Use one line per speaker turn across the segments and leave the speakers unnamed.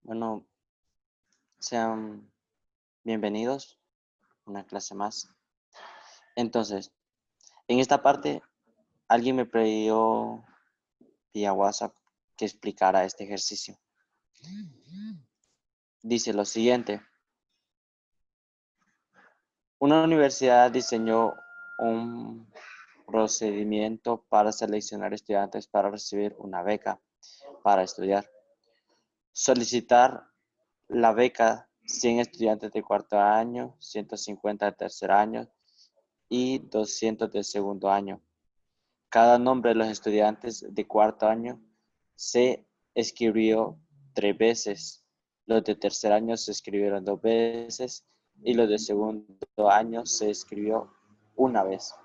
Bueno, sean bienvenidos a una clase más. Entonces, en esta parte, alguien me pidió vía WhatsApp que explicara este ejercicio. Dice lo siguiente. Una universidad diseñó un procedimiento para seleccionar estudiantes para recibir una beca para estudiar. Solicitar la beca 100 estudiantes de cuarto año, 150 de tercer año y 200 de segundo año. Cada nombre de los estudiantes de cuarto año se escribió 3 veces. Los de tercer año se escribieron 2 veces y los de segundo año se escribió una vez.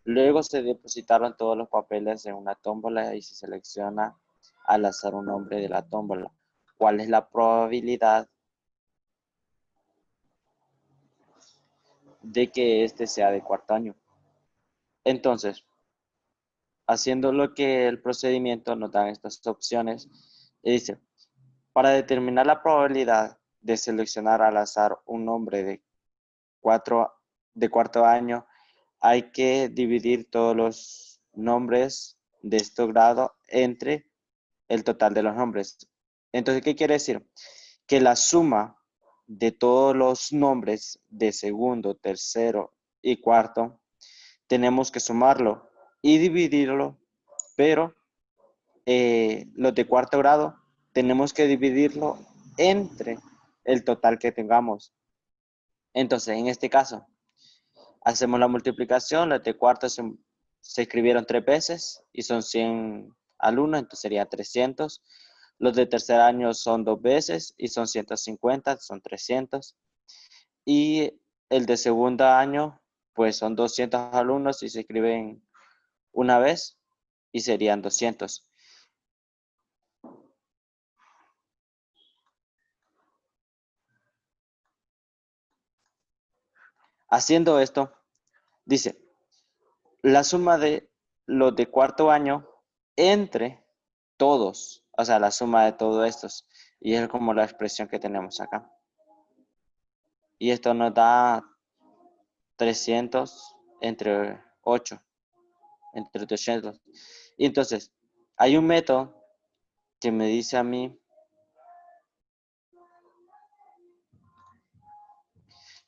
Luego se depositaron todos los papeles en una tómbola y se selecciona al azar un nombre de la tómbola. ¿Cuál es la probabilidad de que este sea de cuarto año? Entonces, haciendo lo que el procedimiento nos dan estas opciones, y dice, para determinar la probabilidad de seleccionar al azar un nombre de cuarto año, hay que dividir todos los nombres de este grado entre el total de los nombres. Entonces, ¿qué quiere decir? Que la suma de todos los nombres de segundo, tercero y cuarto, tenemos que sumarlo y dividirlo, pero los de cuarto grado tenemos que dividirlo entre el total que tengamos. Entonces, en este caso, hacemos la multiplicación, los de cuarto se escribieron 3 veces y son 100 alumnos, entonces sería 300. Los de tercer año son 2 veces y son 150, son 300. Y el de segundo año, pues son 200 alumnos y se escriben una vez y serían 200. Haciendo esto, dice, la suma de los de cuarto año entre todos, o sea, la suma de todos estos. Y es como la expresión que tenemos acá. Y esto nos da 300 entre 8, entre 200. Y entonces, hay un método que me dice a mí,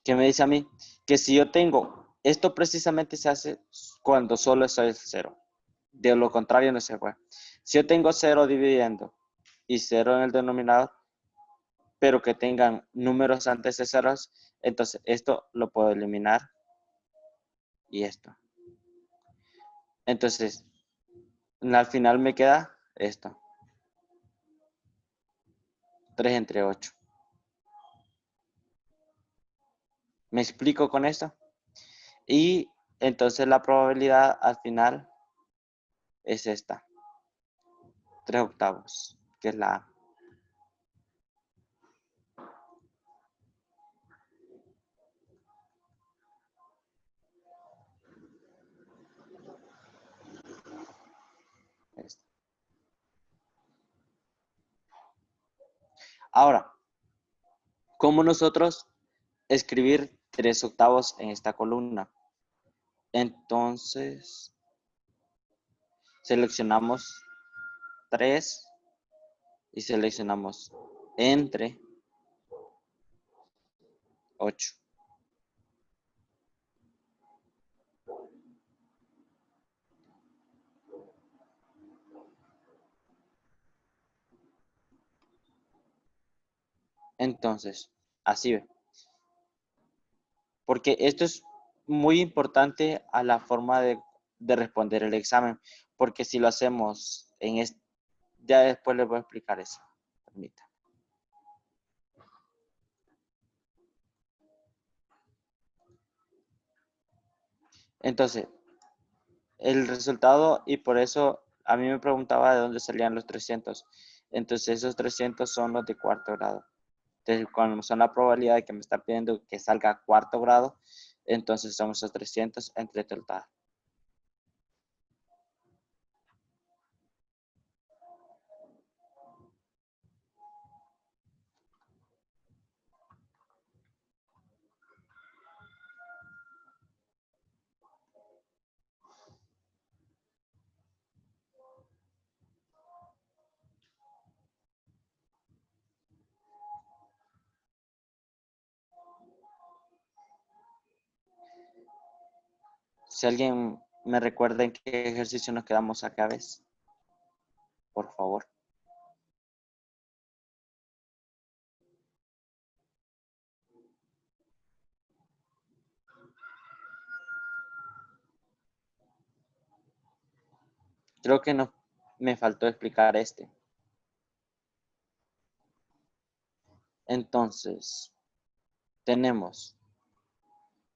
que si yo tengo, esto precisamente se hace cuando solo es el cero. De lo contrario no se puede. Si yo tengo 0 dividiendo y 0 en el denominador, pero que tengan números antes de ceros, entonces esto lo puedo eliminar y esto. Entonces, al final me queda esto. 3 entre 8. ¿Me explico con esto? Y entonces la probabilidad al final es esta. 3 octavos, que es la A. Esta. Ahora, ¿cómo nosotros escribir 3 octavos en esta columna? Entonces, seleccionamos 3 y seleccionamos entre 8. Entonces, así ve. Porque esto es muy importante a la forma de responder el examen. Porque si lo hacemos en este, ya después les voy a explicar eso. Permita. Entonces, el resultado, y por eso a mí me preguntaba de dónde salían los 300. Entonces, esos 300 son los de cuarto grado. Entonces, cuando son la probabilidad de que me está pidiendo que salga cuarto grado, entonces son esos 300 entre total. Si alguien me recuerda en qué ejercicio nos quedamos acá, ¿ves? Por favor. Creo que no me faltó explicar este. Entonces,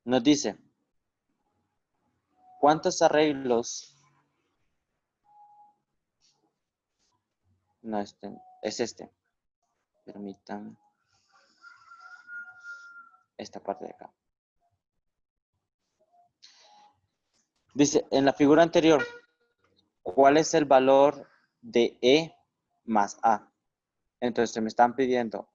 nos dice, ¿cuántos arreglos? No, es este. Permítanme esta parte de acá. Dice, en la figura anterior, ¿cuál es el valor de E más A? Entonces me están pidiendo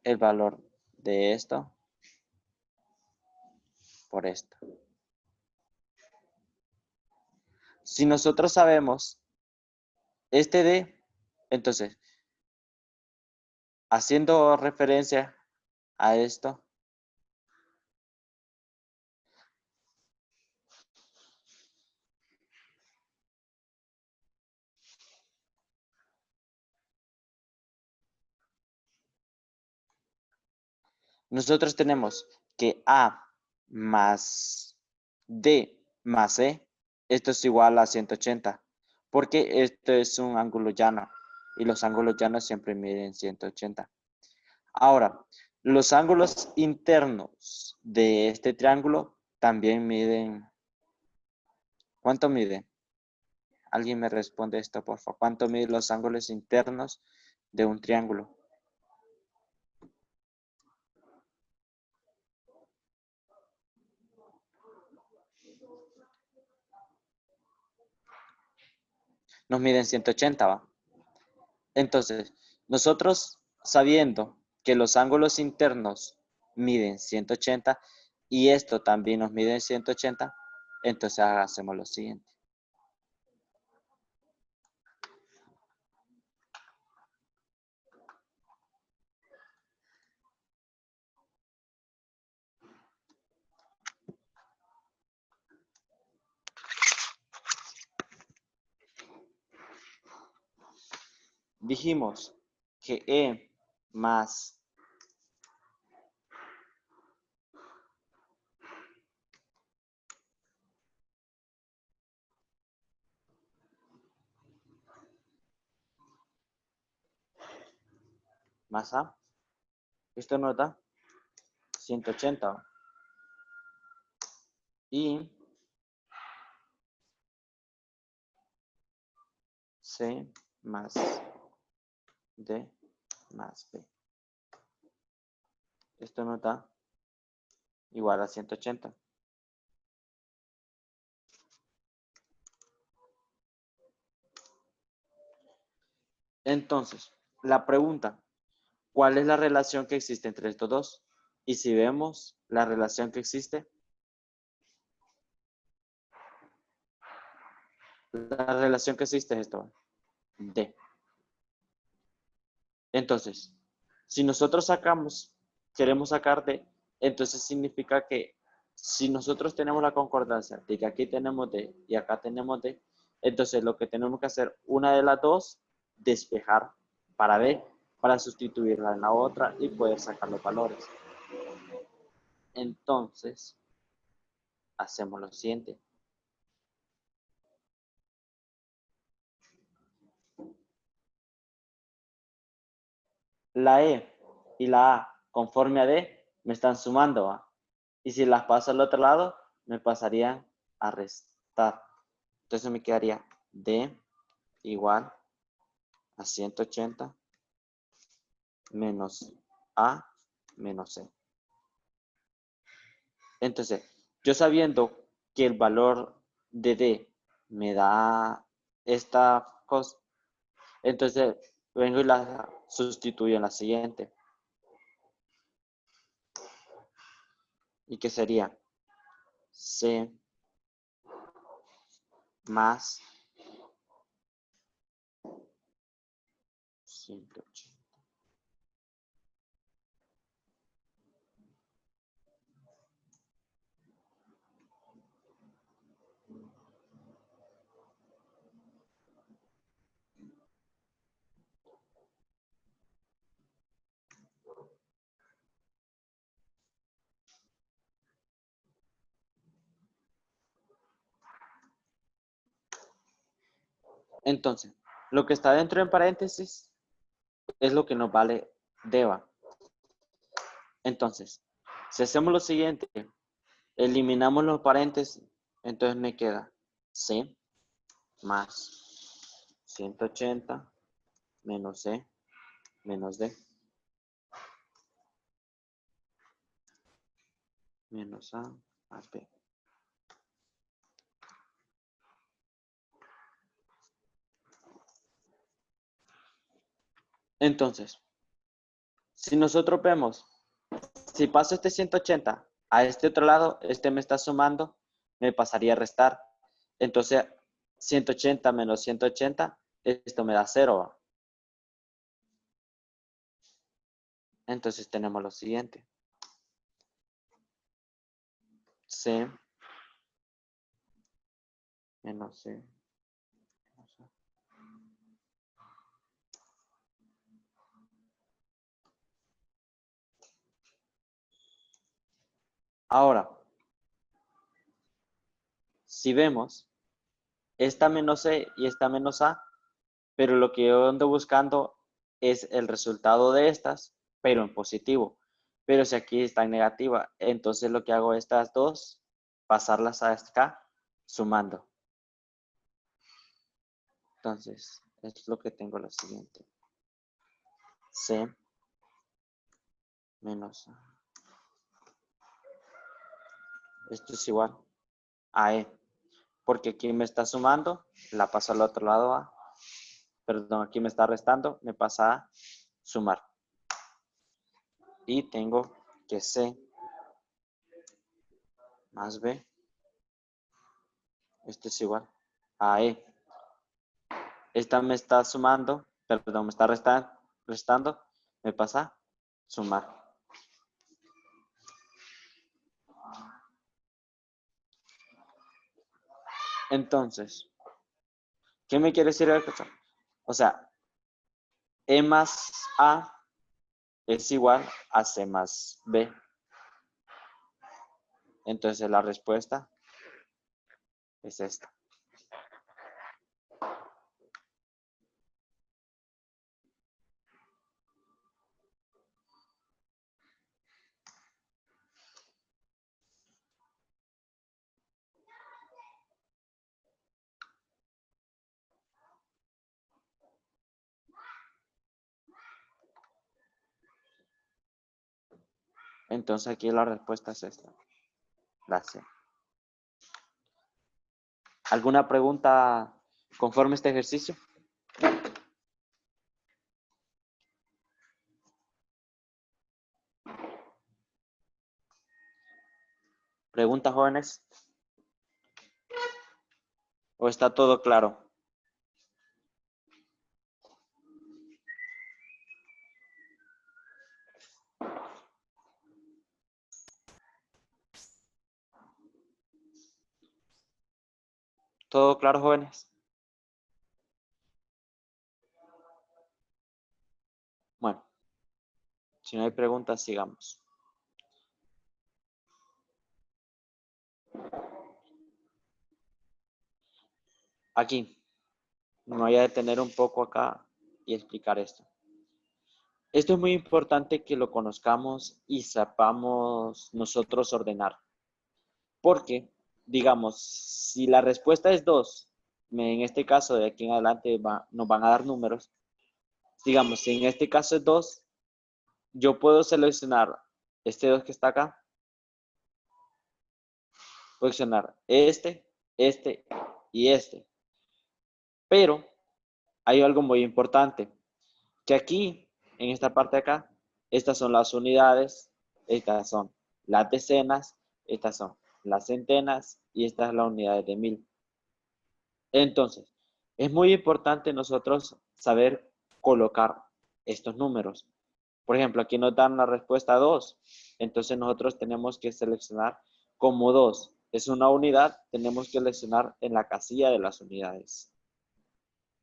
el valor de esto por esto. Si nosotros sabemos este D, entonces, haciendo referencia a esto, nosotros tenemos que A más D más E, esto es igual a 180, porque esto es un ángulo llano y los ángulos llanos siempre miden 180. Ahora, los ángulos internos de este triángulo también miden. ¿Cuánto miden? Alguien me responde esto, por favor. ¿Cuánto miden los ángulos internos de un triángulo? Nos miden 180, ¿va? Entonces, nosotros sabiendo que los ángulos internos miden 180 y esto también nos mide 180, entonces hacemos lo siguiente. Dijimos que E más A, esto nos da 180 y C más D más B. Esto nos da igual a 180. Entonces, la pregunta, ¿cuál es la relación que existe entre estos dos? Y si vemos la relación que existe, la relación que existe es esto, D. Entonces, si nosotros queremos sacar D, entonces significa que si nosotros tenemos la concordancia de que aquí tenemos D y acá tenemos D, entonces lo que tenemos que hacer, una de las dos, despejar para D, para sustituirla en la otra y poder sacar los valores. Entonces, hacemos lo siguiente. La E y la A conforme a D me están sumando, ¿va? Y si las paso al otro lado, me pasarían a restar. Entonces me quedaría D igual a 180 menos A menos C. Entonces, yo sabiendo que el valor de D me da esta cosa, entonces vengo y la sustituyo en la siguiente. ¿Y qué sería? C más 180. Entonces, lo que está dentro en paréntesis es lo que nos vale deba. Entonces, si hacemos lo siguiente, eliminamos los paréntesis, entonces me queda C más 180 menos C menos D menos A más B. Entonces, si nosotros vemos, si paso este 180 a este otro lado, este me está sumando, me pasaría a restar. Entonces, 180 menos 180, esto me da 0. Entonces tenemos lo siguiente. C menos C. Ahora, si vemos, esta menos C y esta menos A, pero lo que yo ando buscando es el resultado de estas, pero en positivo. Pero si aquí está en negativa, entonces lo que hago estas dos, pasarlas a acá, sumando. Entonces, es lo que tengo lo siguiente. C menos A. Esto es igual a E. Porque aquí me está sumando, la paso al otro lado a. Perdón, aquí me está restando, me pasa a sumar. Y tengo que C más B. Esto es igual a E. Esta me está sumando, perdón, me está restando, me pasa a sumar. Entonces, ¿qué me quiere decir esto? O sea, E más A es igual a C más B. Entonces la respuesta es esta. Entonces aquí la respuesta es esta, la C. ¿Alguna pregunta conforme a este ejercicio? ¿Preguntas, jóvenes? ¿O está todo claro? ¿Todo claro, jóvenes? Bueno, si no hay preguntas, sigamos. Aquí, me voy a detener un poco acá y explicar esto. Esto es muy importante que lo conozcamos y sepamos nosotros ordenar. Porque, digamos, si la respuesta es 2, en este caso de aquí en adelante nos van a dar números. Digamos, si en este caso es 2, yo puedo seleccionar este 2 que está acá. Puedo seleccionar este y este. Pero hay algo muy importante, que aquí, en esta parte de acá, estas son las unidades, estas son las decenas, estas son las centenas y estas son las unidades de 1000. Entonces, es muy importante nosotros saber colocar estos números. Por ejemplo, aquí nos dan la respuesta 2. Entonces nosotros tenemos que seleccionar como 2 es una unidad, tenemos que seleccionar en la casilla de las unidades.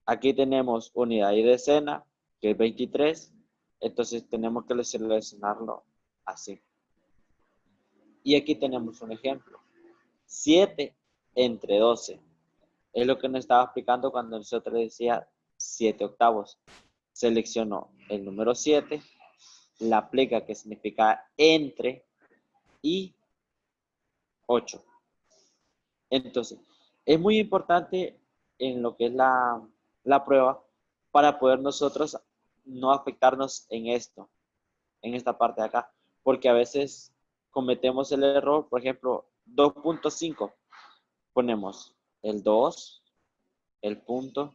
Aquí tenemos unidad y decena, que es 23. Entonces tenemos que seleccionarlo así. Y aquí tenemos un ejemplo. 7 entre 12. Es lo que nos estaba explicando cuando nosotros decía 7 octavos. Selecciono el número 7, la pleca que significa entre y 8. Entonces, es muy importante en lo que es la prueba para poder nosotros no afectarnos en esto, en esta parte de acá, porque a veces cometemos el error, por ejemplo, 2.5, ponemos el 2, el punto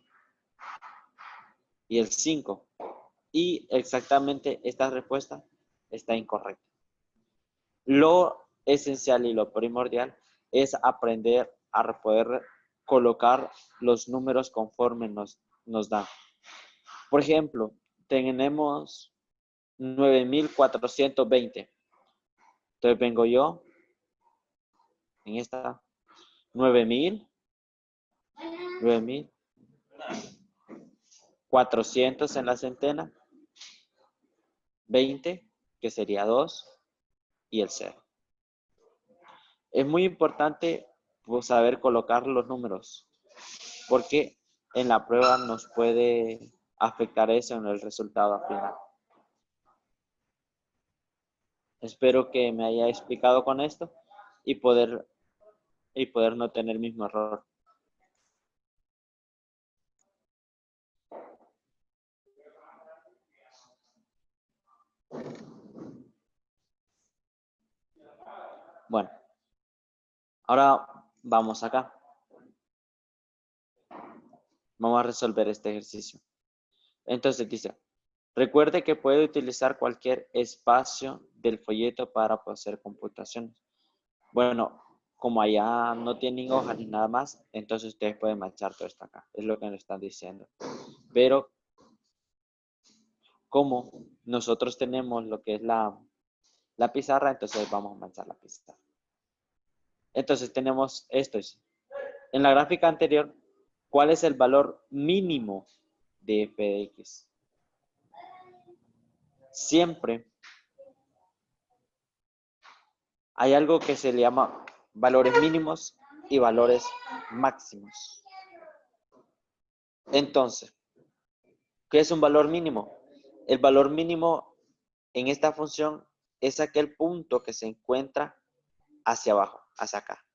y el 5, y exactamente esta respuesta está incorrecta. Lo esencial y lo primordial es aprender a poder colocar los números conforme nos dan. Por ejemplo, tenemos 9.420. Entonces vengo yo en esta 9.400 en la centena, 20, que sería 2, y el 0. Es muy importante pues, saber colocar los números, porque en la prueba nos puede afectar eso en el resultado final. Espero que me haya explicado con esto y poder no tener el mismo error. Bueno, ahora vamos acá. Vamos a resolver este ejercicio. Entonces dice, recuerde que puede utilizar cualquier espacio del folleto para hacer computaciones. Bueno, como allá no tienen hojas ni nada más, entonces ustedes pueden manchar todo esto acá. Es lo que nos están diciendo. Pero como nosotros tenemos lo que es la pizarra, entonces vamos a manchar la pizarra. Entonces tenemos esto. En la gráfica anterior, ¿cuál es el valor mínimo de f de x? Siempre hay algo que se le llama valores mínimos y valores máximos. Entonces, ¿qué es un valor mínimo? El valor mínimo en esta función es aquel punto que se encuentra hacia abajo, hacia acá.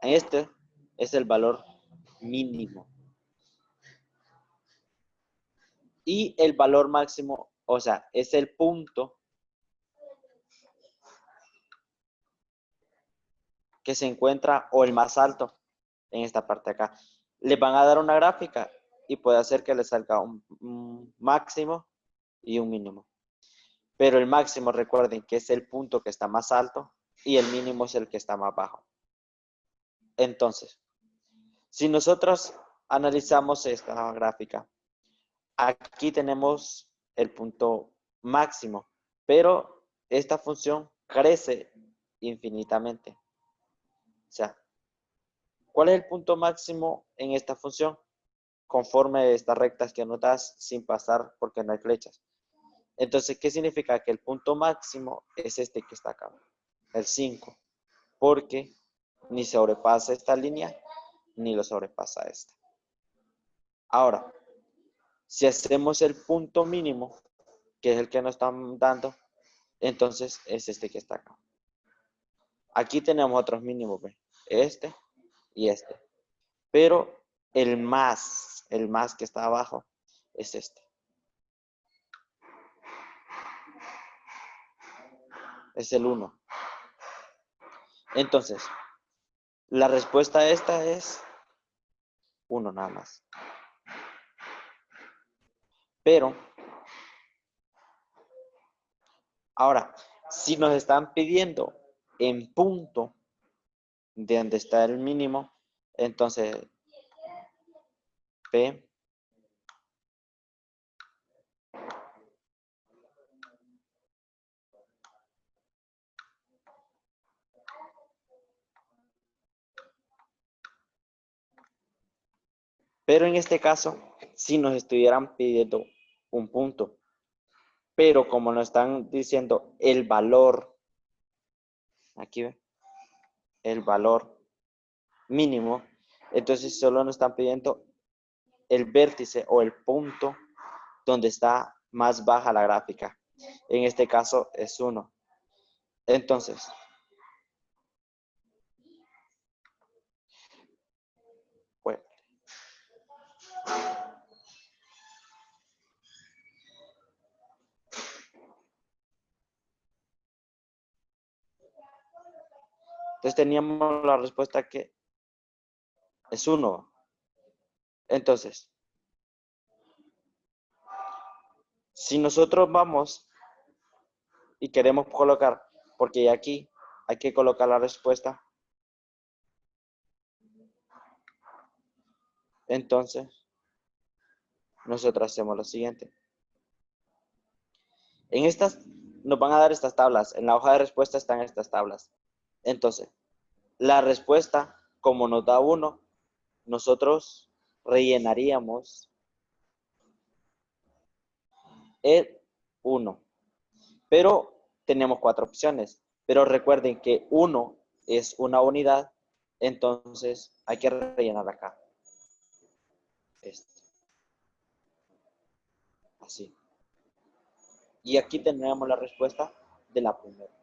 Este es el valor mínimo. Y el valor máximo, o sea, es el punto que se encuentra o el más alto en esta parte de acá. Les van a dar una gráfica y puede hacer que les salga un máximo y un mínimo. Pero el máximo, recuerden que es el punto que está más alto y el mínimo es el que está más bajo. Entonces, si nosotros analizamos esta gráfica, aquí tenemos el punto máximo, pero esta función crece infinitamente. O sea, ¿cuál es el punto máximo en esta función? Conforme estas rectas que notas sin pasar porque no hay flechas. Entonces, ¿qué significa? Que el punto máximo es este que está acá, el 5, porque ni sobrepasa esta línea, ni lo sobrepasa esta. Ahora, si hacemos el punto mínimo, que es el que nos están dando, entonces es este que está acá. Aquí tenemos otros mínimos, ¿ve? Este y este. Pero el más que está abajo es este. Es el 1. Entonces, la respuesta a esta es 1 nada más. Pero, ahora, si nos están pidiendo en punto de donde está el mínimo, entonces P pero en este caso, si nos estuvieran pidiendo un punto, pero como nos están diciendo el valor, aquí ve, el valor mínimo, entonces solo nos están pidiendo el vértice o el punto donde está más baja la gráfica. En este caso es 1. Entonces, bueno, entonces teníamos la respuesta que es 1. Entonces, si nosotros vamos y queremos colocar, porque aquí hay que colocar la respuesta, entonces nosotros hacemos lo siguiente. En estas nos van a dar estas tablas. En la hoja de respuesta están estas tablas. Entonces, la respuesta, como nos da 1, nosotros rellenaríamos el 1. Pero tenemos 4 opciones. Pero recuerden que 1 es una unidad, entonces hay que rellenar acá. Así. Y aquí tenemos la respuesta de la primera.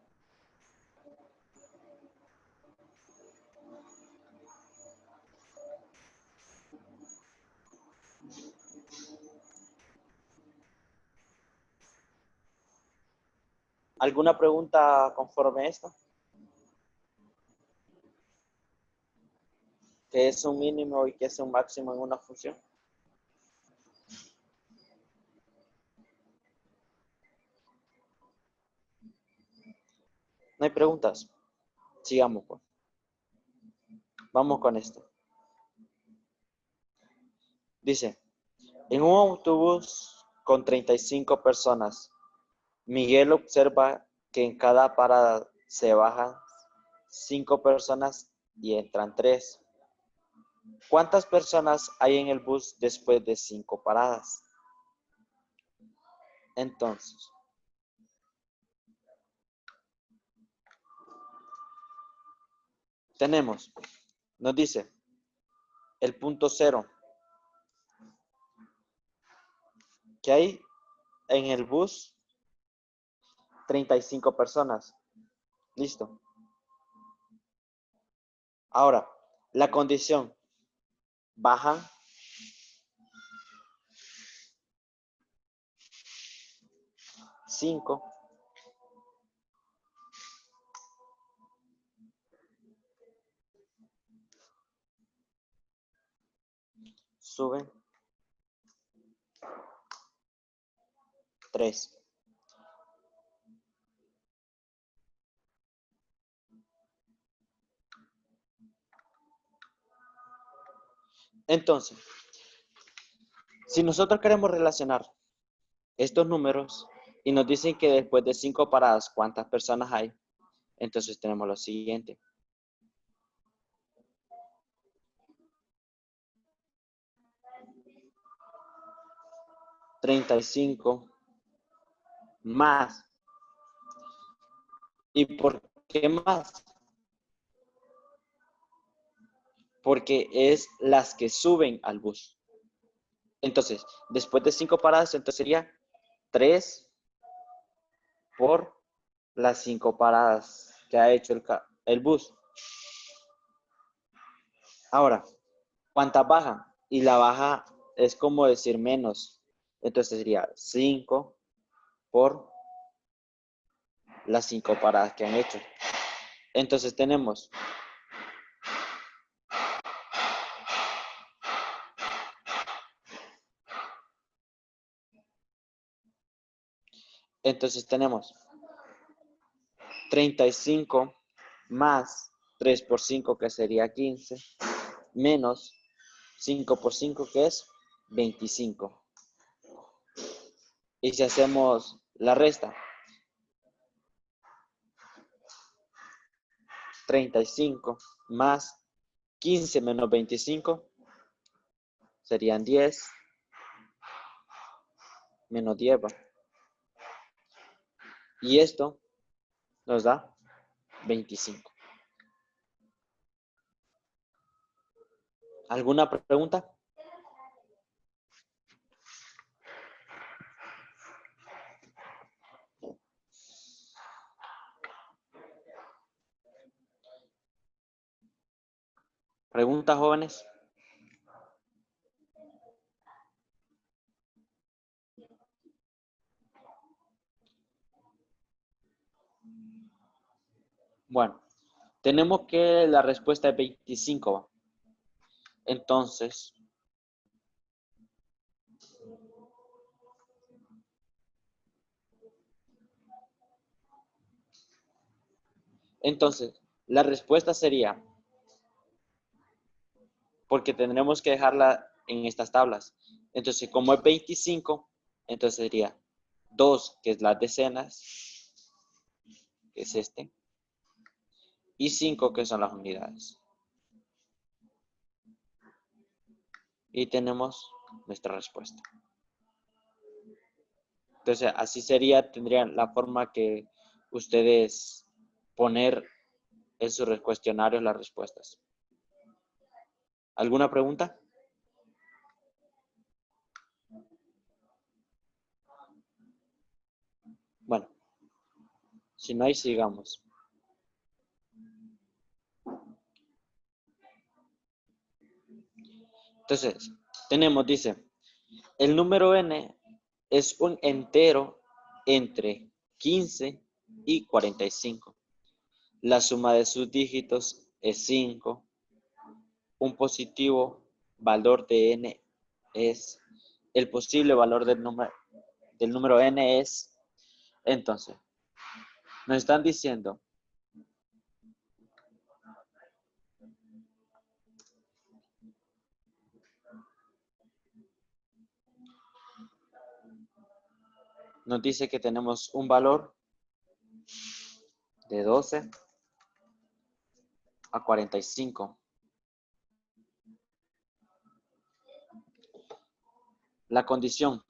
¿Alguna pregunta conforme a esto? ¿Qué es un mínimo y qué es un máximo en una función? ¿No hay preguntas? Sigamos, pues. Vamos con esto. Dice, en un autobús con 35 personas, Miguel observa que en cada parada se bajan 5 personas y entran 3. ¿Cuántas personas hay en el bus después de 5 paradas? Entonces, nos dice, el punto 0, que hay en el bus 35 personas. Listo. Ahora, la condición, bajan 5, suben 3. Entonces, si nosotros queremos relacionar estos números y nos dicen que después de 5 paradas, ¿cuántas personas hay? Entonces tenemos lo siguiente. $35 más. ¿Y por qué más? Porque es las que suben al bus. Entonces, después de 5 paradas, entonces sería 3 por las 5 paradas que ha hecho el bus. Ahora, ¿cuántas bajan? Y la baja es como decir menos. Entonces sería 5 por las 5 paradas que han hecho. Entonces tenemos Entonces tenemos 35 más 3 por 5 que sería 15 menos 5 por 5 que es 25. Y si hacemos la resta, 35 más 15 menos 25 serían 10 menos 10. Y esto nos da 25. ¿Alguna pregunta? ¿Preguntas, jóvenes? Bueno, tenemos que la respuesta es 25. ¿Va? Entonces, la respuesta sería, porque tendremos que dejarla en estas tablas. Entonces, como es 25, entonces sería 2, que es las decenas, que es este, y 5, que son las unidades. Y tenemos nuestra respuesta. Entonces, así sería, tendrían la forma que ustedes poner en sus cuestionarios las respuestas. ¿Alguna pregunta? Bueno, si no hay, sigamos. Entonces, tenemos, dice, el número n es un entero entre 15 y 45. La suma de sus dígitos es 5. Un positivo valor de n es, el posible valor del número n es, entonces, nos están diciendo, nos dice que tenemos un valor de 12 a 45. La condición,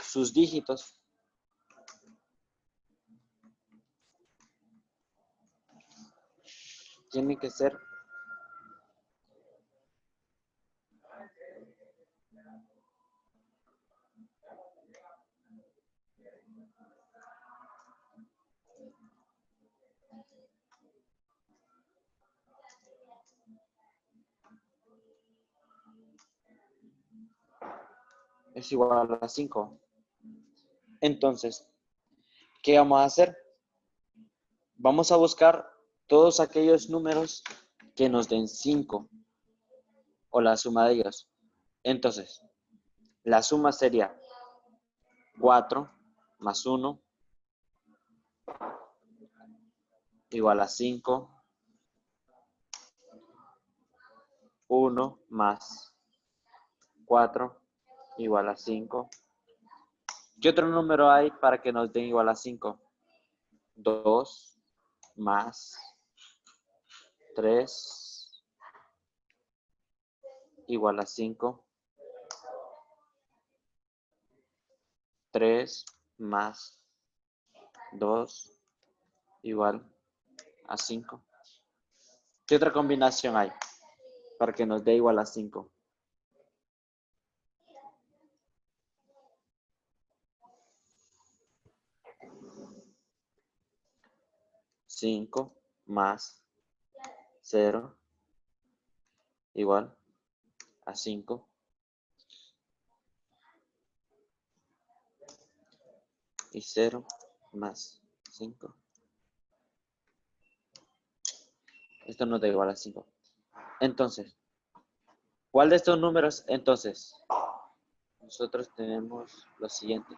sus dígitos tienen que ser es igual a 5. Entonces, ¿qué vamos a hacer? Vamos a buscar todos aquellos números que nos den 5 o la suma de ellos. Entonces, la suma sería 4 más 1 igual a 5. 1 más 4 igual a 5. ¿Qué otro número hay para que nos den igual a 5? 2 más 3 igual a 5. 3 más 2 igual a 5. ¿Qué otra combinación hay para que nos dé igual a 5? 5 más 0 igual a 5. Y 0 más 5. Esto nos da igual a 5. Entonces, ¿cuál de estos números? Entonces, nosotros tenemos lo siguiente.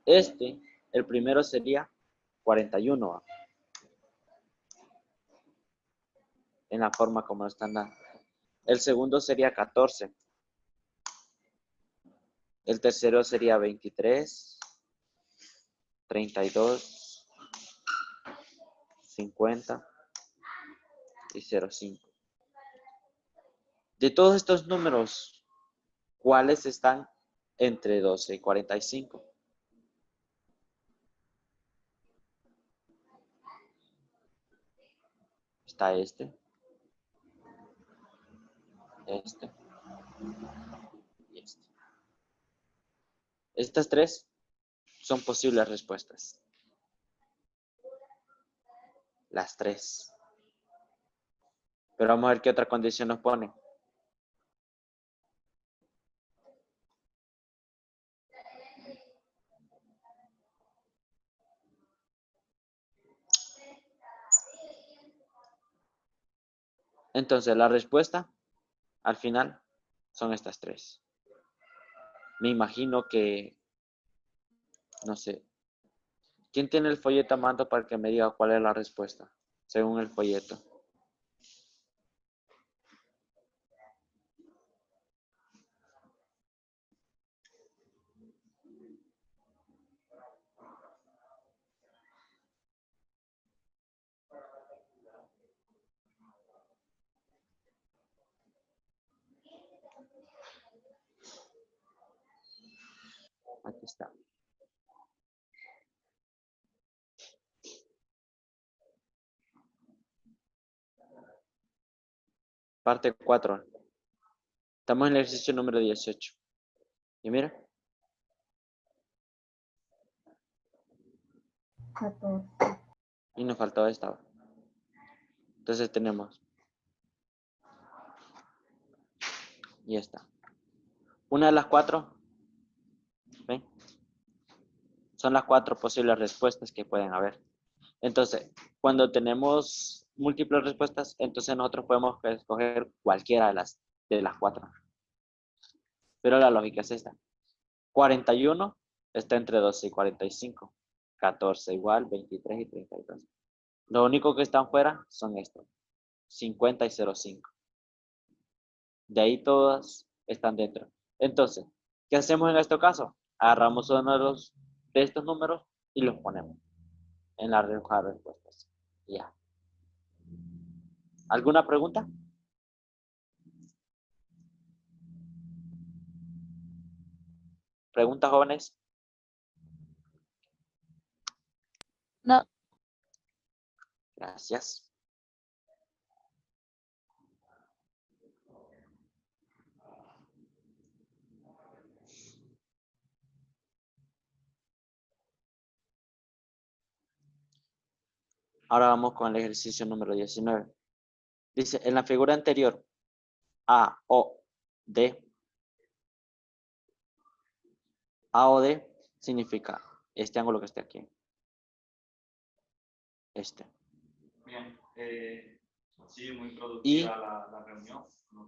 El primero sería 41, en la forma como están dando. El segundo sería 14. El tercero sería 23, 32, 50 y 05. De todos estos números, ¿cuáles están entre 12 y 45? Está este. este y este. Estas tres son posibles respuestas. Las tres. Pero vamos a ver qué otra condición nos pone. Entonces, la respuesta al final son estas tres. Me imagino que, no sé, ¿quién tiene el folleto a mano para que me diga cuál es la respuesta según el folleto? Aquí está. Parte 4. Estamos en el ejercicio número 18. Y mira.
14.
Y nos faltaba esta. Entonces tenemos. Y esta. Una de las cuatro. ¿Ven? Son las cuatro posibles respuestas que pueden haber. Entonces, cuando tenemos múltiples respuestas, entonces nosotros podemos escoger cualquiera de las cuatro. Pero la lógica es esta. 41 está entre 12 y 45. 14 igual, 23 y 32. Lo único que están fuera son estos. 50 y 0,5. De ahí todas están dentro. Entonces, ¿qué hacemos en este caso? Agarramos uno de estos números y los ponemos en la hoja de respuestas. Ya. ¿Alguna pregunta? ¿Preguntas, jóvenes?
No.
Gracias. Ahora vamos con el ejercicio número 19. Dice, en la figura anterior, A, O, D. A o D significa este ángulo que está aquí. Este.
Bien, sí, muy
Y
productiva la reunión.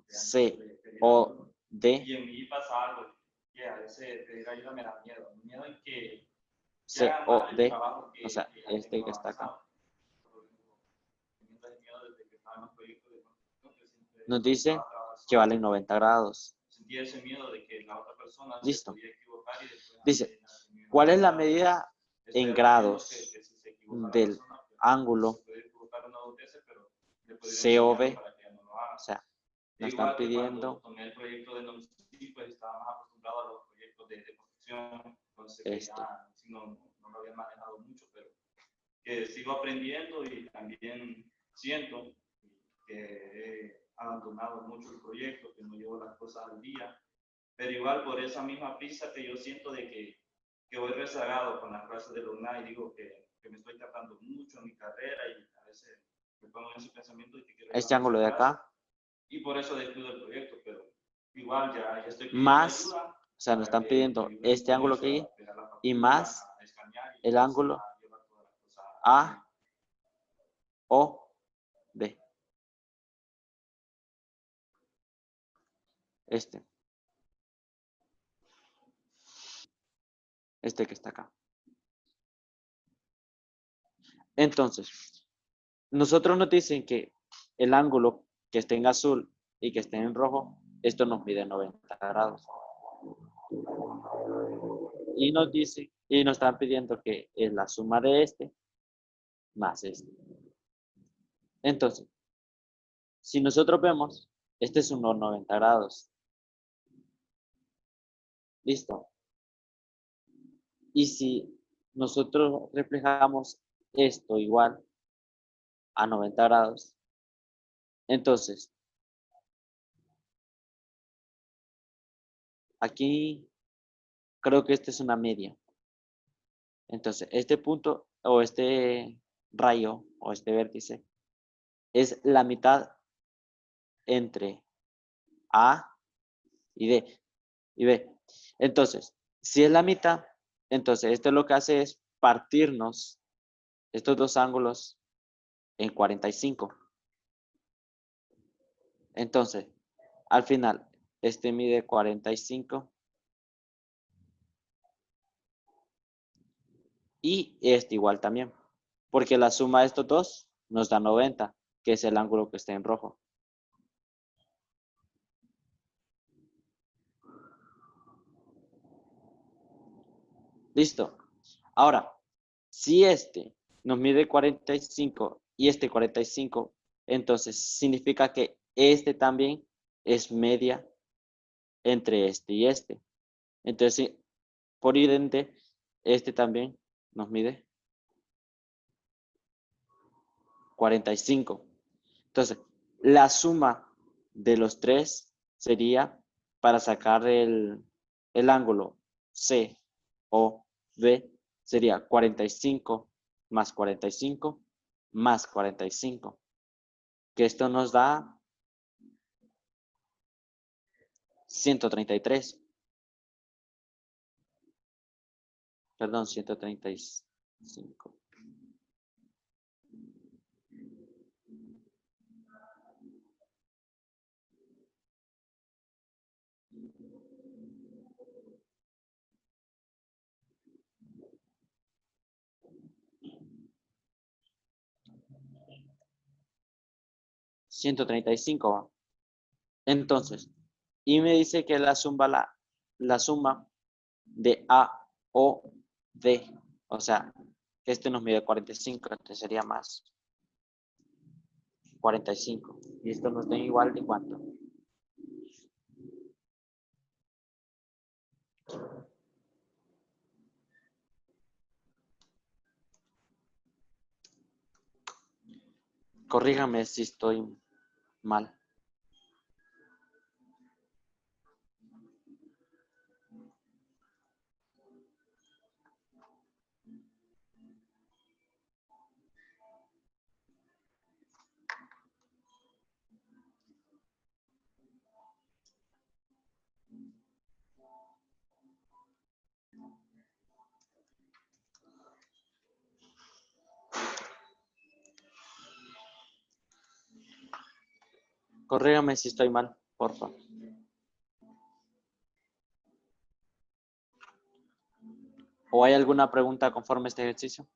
C, O, D.
Y en mí pasa algo que a veces pedir ayuda me da miedo. Miedo en que
C, O, D.
trabajo que,
O sea,
que ya
este
tengo
que está acá.
avanzado. Teniendo el miedo desde que estaba en los proyectos de construcción, que siempre
Nos dice
estaba trabajando
que valen 90 grados.
Sentía ese miedo de que la otra persona
Listo.
se podía equivocar y después
Dice, ¿cuál es la medida en grados
que si se equivoca la
del
persona, pues,
ángulo
se puede equivocar una o dos veces, pero le podría
COV?
enseñar para que ya no lo haga.
O sea, nos
Igual
están
que
pidiendo.
cuando tomé el proyecto de NOMSI, pues estaba más acostumbrado a los proyectos de construcción, entonces que ya sí, no lo había manejado mucho, pero que sigo aprendiendo y también siento que he abandonado mucho el proyecto, que no llevo las cosas al día, pero igual por esa misma prisa que yo siento de que voy rezagado con las clases de la UNA y digo que me estoy tardando mucho en mi carrera y a veces me pongo en ese pensamiento de que quiero
Este ángulo de acá.
Y por eso descuido el proyecto, pero igual ya estoy
pidiendo más, ayuda, o sea, nos están pidiendo este ángulo aquí y más el ángulo A, O, D. Este que está acá. Entonces, nosotros nos dicen que el ángulo que esté en azul y que esté en rojo, esto nos mide 90 grados. Y nos dice, y nos están pidiendo que es la suma de este más este. Entonces, si nosotros vemos, este es unos 90 grados. Listo. Y si nosotros reflejamos esto igual a 90 grados, entonces aquí creo que esta es una media. Entonces, este punto o este rayo o este vértice es la mitad entre A y D y B. Entonces, si es la mitad, entonces esto lo que hace es partirnos estos dos ángulos en 45. Entonces, al final, este mide 45 y este igual también, porque la suma de estos dos nos da 90, que es el ángulo que está en rojo. Listo. Ahora, si este nos mide 45 y este 45, entonces significa que este también es media entre este y este. Entonces, sí, por ende, este también nos mide 45. Entonces, la suma de los tres sería para sacar el ángulo C o B, sería 45 más 45 más 45, que esto nos da 133. Perdón, 135. $135. Entonces, y me dice que la suma de A o D, o sea, este nos mide 45, entonces sería más 45. Y esto nos da igual de cuánto. Corríjame si estoy mal. Corríjame si estoy mal, por favor. ¿O hay alguna pregunta conforme a este ejercicio?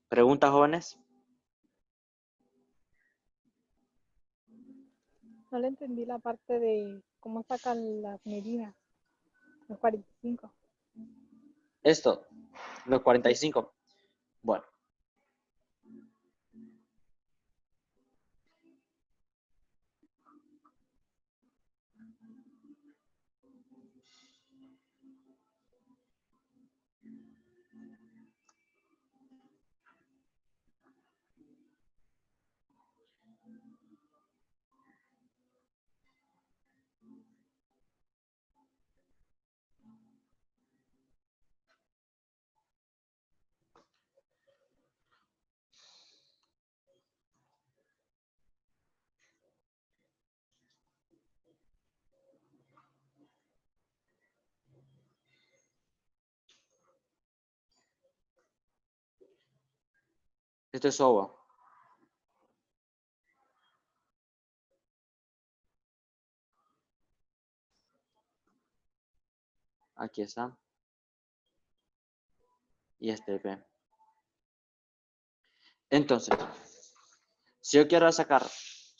¿Preguntas, jóvenes?
No le entendí la parte de cómo sacan las medidas, los 45.
Esto, los 45. Bueno, esto es OVA. Aquí está. Y este es B. Entonces, si yo quiero sacar,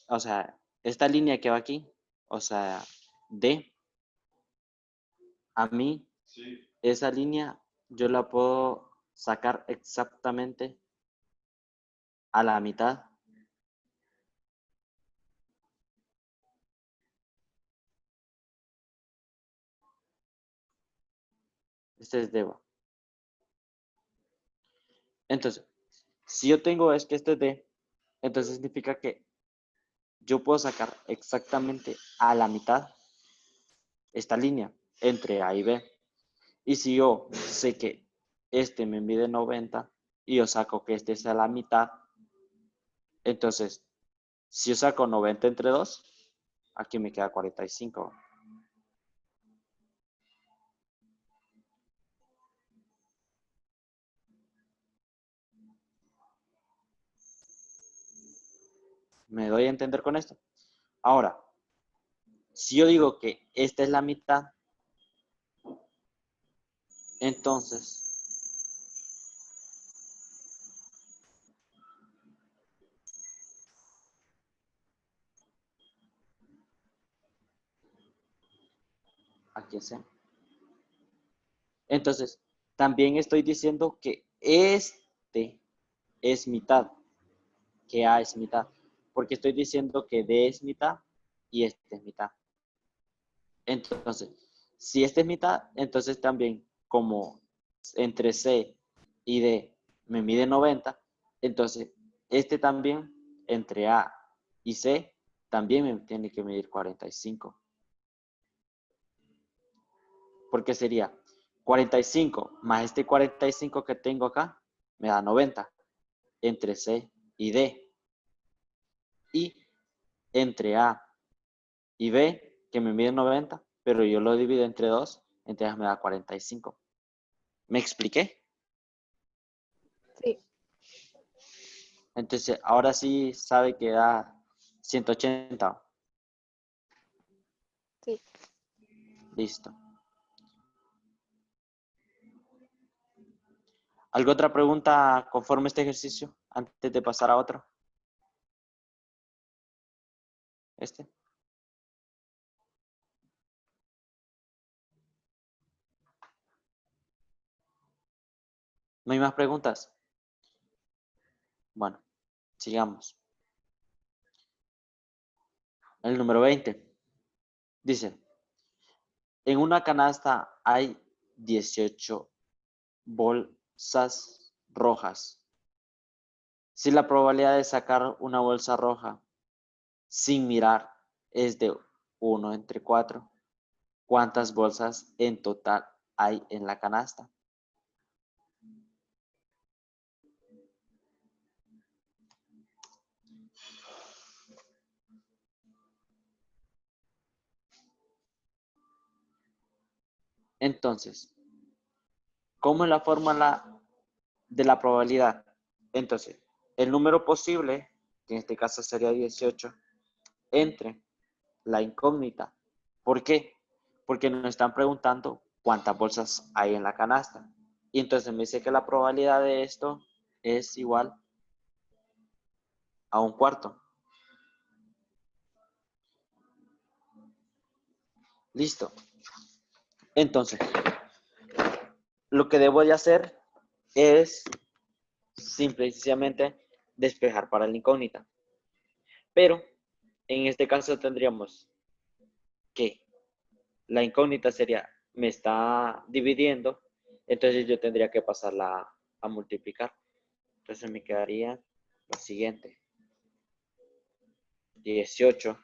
o sea, esta línea que va aquí, o sea, D, a mí,
Sí.
esa línea yo la puedo sacar exactamente a la mitad. Este es D. Entonces, si yo tengo es que este es D, Entonces significa que yo puedo sacar exactamente a la mitad esta línea entre A y B. Y si yo sé que este me mide 90 y yo saco que este sea la mitad, entonces si yo saco 90 entre 2, aquí me queda 45. ¿Me doy a entender con esto? Ahora, si yo digo que esta es la mitad, entonces aquí es C. Entonces, también estoy diciendo que este es mitad, que A es mitad, porque estoy diciendo que D es mitad y este es mitad. Entonces, si este es mitad, entonces también como entre C y D me mide 90, entonces este también entre A y C también me tiene que medir 45. Porque sería 45 más este 45 que tengo acá, me da 90 entre C y D. Y entre A y B, que me mide 90, pero yo lo divido entre 2, entonces me da 45. ¿Me expliqué?
Sí,
Entonces, ahora sí sabe que da 180.
sí.
Listo. ¿Alguna otra pregunta conforme este ejercicio antes de pasar a otro? Este. ¿No hay más preguntas? Bueno, sigamos. El número 20. Dice, en una canasta hay 18 bolsas rojas. Si la probabilidad de sacar una bolsa roja sin mirar es de 1 entre 4, ¿cuántas bolsas en total hay en la canasta? Entonces, ¿cómo es la fórmula de la probabilidad? Entonces, el número posible, que en este caso sería 18, entre la incógnita. ¿Por qué? Porque nos están preguntando cuántas bolsas hay en la canasta. Y entonces me dice que la probabilidad de esto es igual a un cuarto. Listo. Entonces, lo que debo de hacer es simple y sencillamente despejar para la incógnita. Pero en este caso tendríamos que la incógnita sería, me está dividiendo, entonces yo tendría que pasarla a multiplicar. Entonces me quedaría lo siguiente. 18,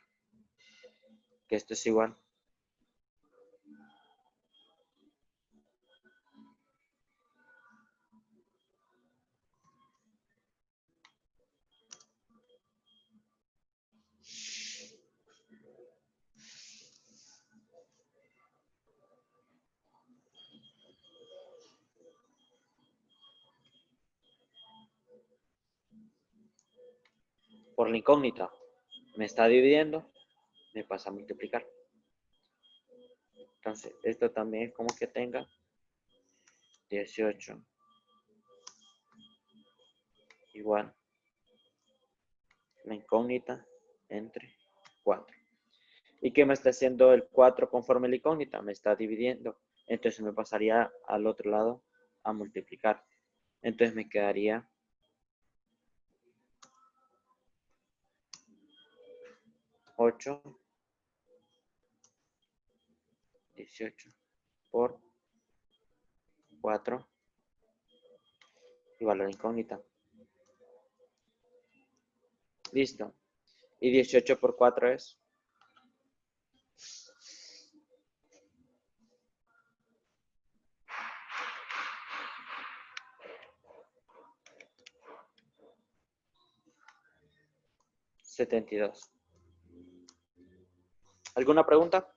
que esto es igual. Por la incógnita. Me está dividiendo, me pasa a multiplicar. Entonces, esto también es como que tenga 18 igual la incógnita entre 4. ¿Y qué me está haciendo el 4 conforme la incógnita? Me está dividiendo. Entonces me pasaría al otro lado a multiplicar. Entonces me quedaría 8, 18 por 4 igual a la incógnita. Listo. Y 18 por 4 es. $72. ¿Alguna pregunta?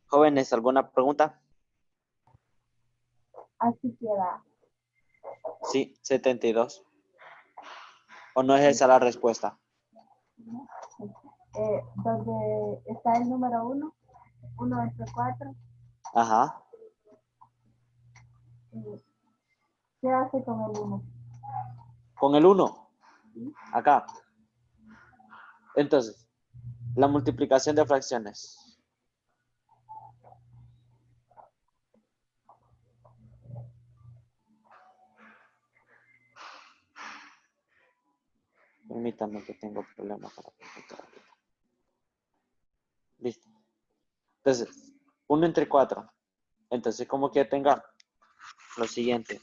Jóvenes, ¿alguna pregunta?
Así queda.
Sí, 72. ¿O no es esa la respuesta?
Donde está el número 1 entre 4,
Ajá.
¿qué hace con el 1?
Con el 1. Acá. Entonces, la multiplicación de fracciones. Permítanme que tengo problemas para computar ahorita. Listo. Entonces, 1 entre 4. Entonces, ¿cómo que tenga? Lo siguiente.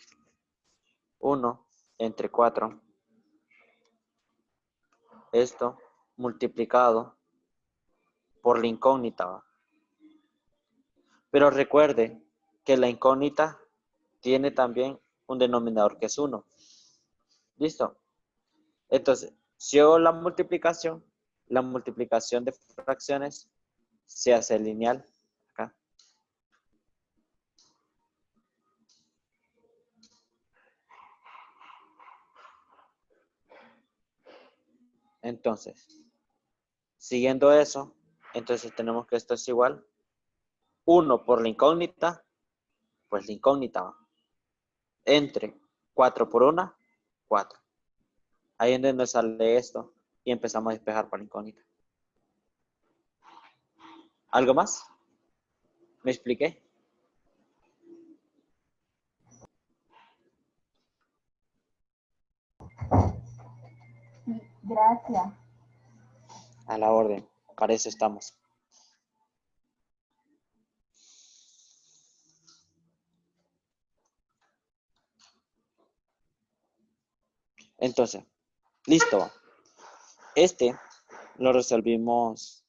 1 entre 4. Esto multiplicado por la incógnita. ¿Va? Pero recuerde que la incógnita tiene también un denominador que es 1. ¿Listo? Entonces, si hago la multiplicación de fracciones se hace lineal. Acá. Entonces, siguiendo eso, entonces tenemos que esto es igual 1 por la incógnita, pues la incógnita va. Entre 4 por 1, 4. Ahí es donde nos sale esto y empezamos a despejar por la incógnita. ¿Algo más? ¿Me expliqué?
Sí, gracias.
A la orden. Para eso estamos. Entonces, listo. Este lo resolvimos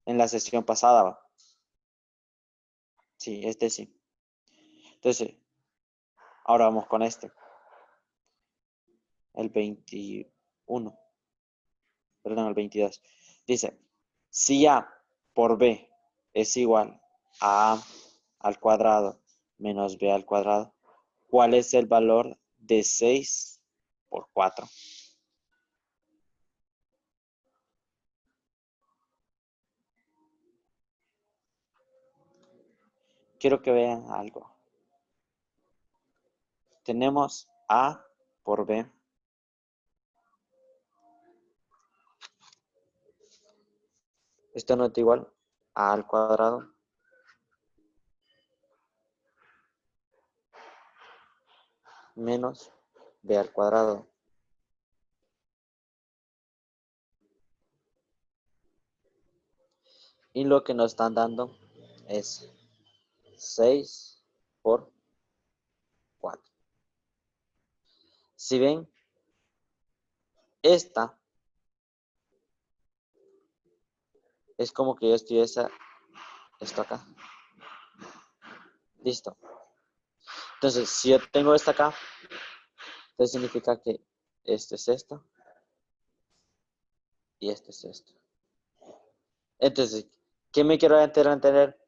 en la sesión pasada. ¿Va? Sí, este sí. Entonces, ahora vamos con este. El 21. Perdón, el 22. Dice, si A por B es igual a A al cuadrado menos B al cuadrado, ¿cuál es el valor de 6 por 4? Quiero que vean algo. Tenemos A por B. Esto no es igual a A al cuadrado menos B al cuadrado. Y lo que nos están dando es 6 por 4. Si ven, esta es como que yo estuviese esto acá. Listo. Entonces, si yo tengo esta acá, entonces significa que este es esto y este es esto. Entonces, ¿qué me quiero entender?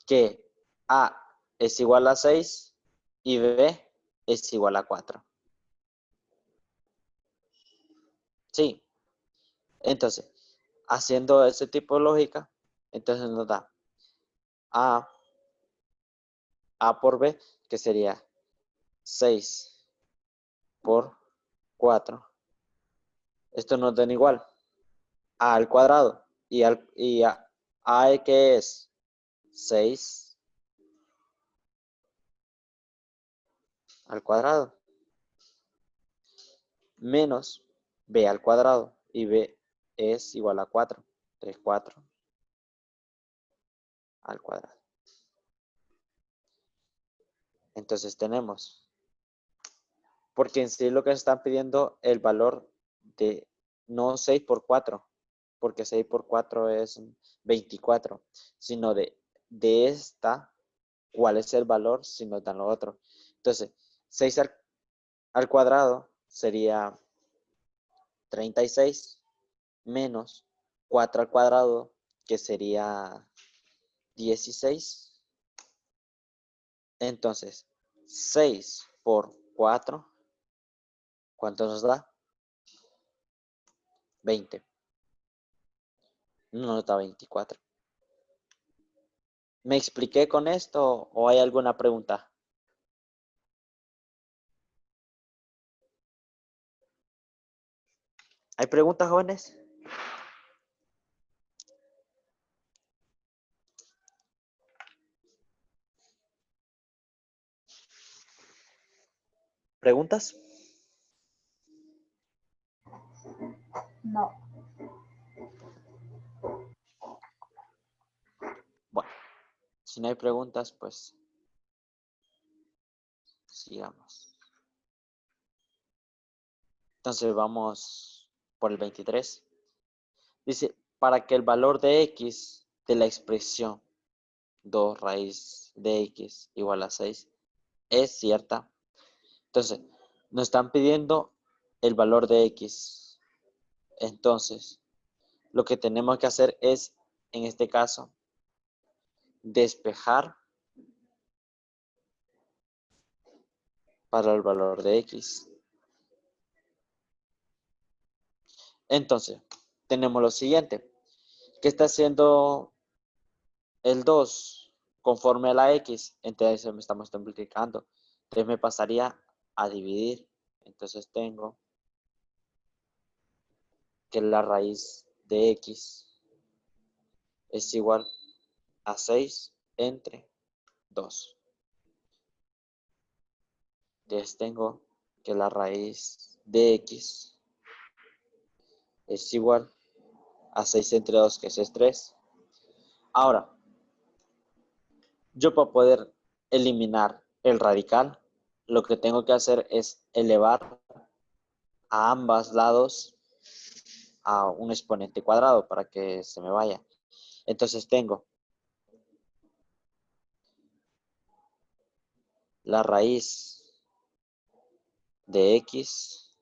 Que A es igual a 6 y B es igual a 4. Sí. Entonces, haciendo ese tipo de lógica, entonces nos da A por B, que sería 6 por 4. Esto nos da igual A al cuadrado. A que es 6 al cuadrado menos b al cuadrado y b es igual a 4. Entonces 4 al cuadrado. Entonces tenemos, porque en sí lo que se están pidiendo el valor de no 6 por 4, porque 6 por 4 es 24, sino de esta, cuál es el valor si nos dan lo otro. Entonces, 6 al cuadrado sería 36 menos 4 al cuadrado, que sería 16. Entonces, 6 por 4, ¿cuánto nos da? 20. No nos da 24. ¿Me expliqué con esto o hay alguna pregunta? ¿Hay preguntas, jóvenes? ¿Preguntas?
No.
Bueno, si no hay preguntas, pues sigamos. Entonces vamos por el 23. Dice, para que el valor de x de la expresión 2 raíz de x igual a 6 es cierta. Entonces, nos están pidiendo el valor de x. Entonces, lo que tenemos que hacer es, en este caso, despejar para el valor de x. Entonces, tenemos lo siguiente. ¿Qué está haciendo el 2 conforme a la x? Entonces, me estamos multiplicando. Entonces, me pasaría a dividir. Entonces, tengo que la raíz de x es igual a 6 entre 2. Entonces, tengo que la raíz de x es igual a 6 entre 2, que es 3. Ahora, yo para poder eliminar el radical, lo que tengo que hacer es elevar a ambos lados a un exponente cuadrado para que se me vaya. Entonces tengo la raíz de x,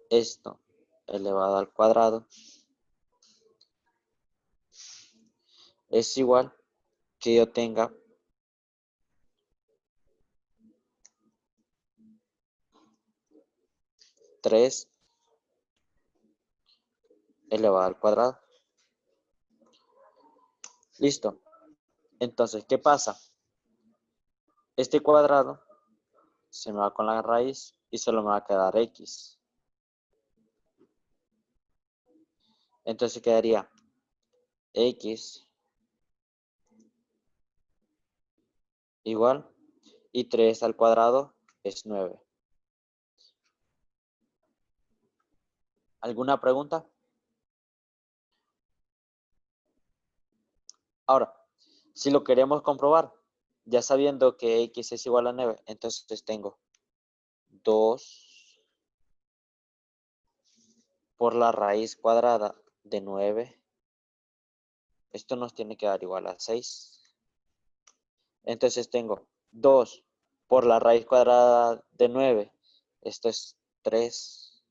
esto elevado al cuadrado, es igual que yo tenga tres elevado al cuadrado. Listo. Entonces, ¿qué pasa? Este cuadrado se me va con la raíz y solo me va a quedar x. Entonces quedaría x igual, y 3 al cuadrado es 9. ¿Alguna pregunta? Ahora, si lo queremos comprobar, ya sabiendo que x es igual a 9, entonces tengo 2 por la raíz cuadrada de 9. Esto nos tiene que dar igual a 6. Entonces tengo 2 por la raíz cuadrada de 9. Esto es 3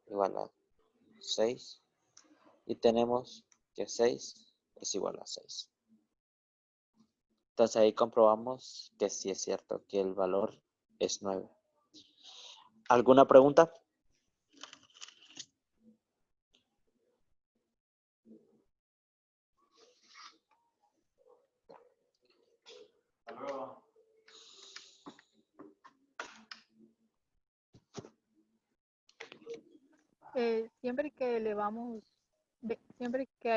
igual a 6. Y tenemos que 6 es igual a 6. Entonces ahí comprobamos que sí es cierto que el valor es 9. ¿Alguna pregunta?
Hasta luego.
Siempre que elevamos, siempre que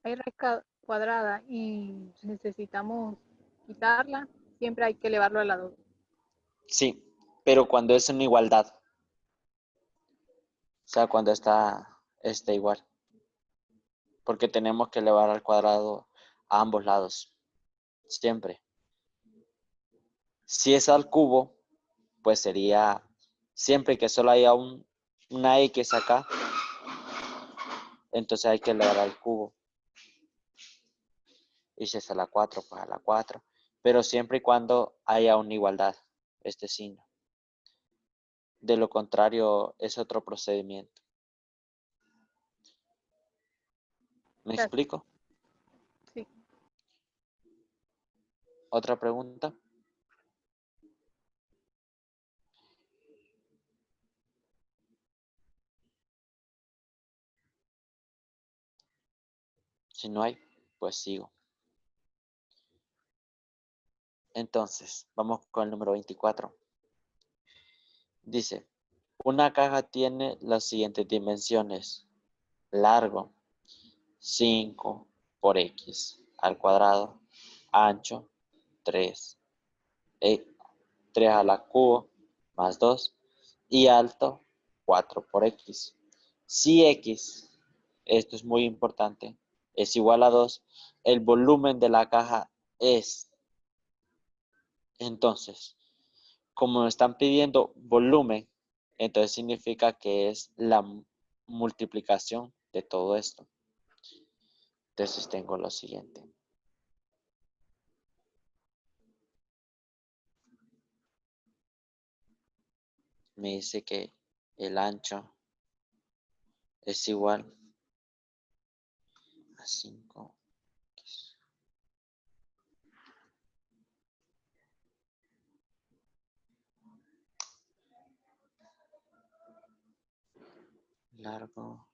hay raíz cuadrada y necesitamos quitarla, siempre hay que elevarlo a la 2.
Sí, pero cuando es en igualdad. O sea, cuando está igual. Porque tenemos que elevar al cuadrado a ambos lados. Siempre. Si es al cubo, pues sería siempre que solo haya una X acá, entonces hay que elevar al cubo. Y si es a la 4, pues a la 4. Pero siempre y cuando haya una igualdad, este signo. De lo contrario, es otro procedimiento. ¿Me
Gracias.
explico?
Sí.
¿Otra pregunta? Si no hay, pues sigo. Entonces, vamos con el número 24. Dice, una caja tiene las siguientes dimensiones. Largo, 5 por X al cuadrado. Ancho, 3. 3 a la cubo más 2. Y alto, 4 por X. Si X, esto es muy importante, es igual a 2, el volumen de la caja es. Entonces, como me están pidiendo volumen, entonces significa que es la multiplicación de todo esto. Entonces tengo lo siguiente. Me dice que el ancho es igual a 5. Largo.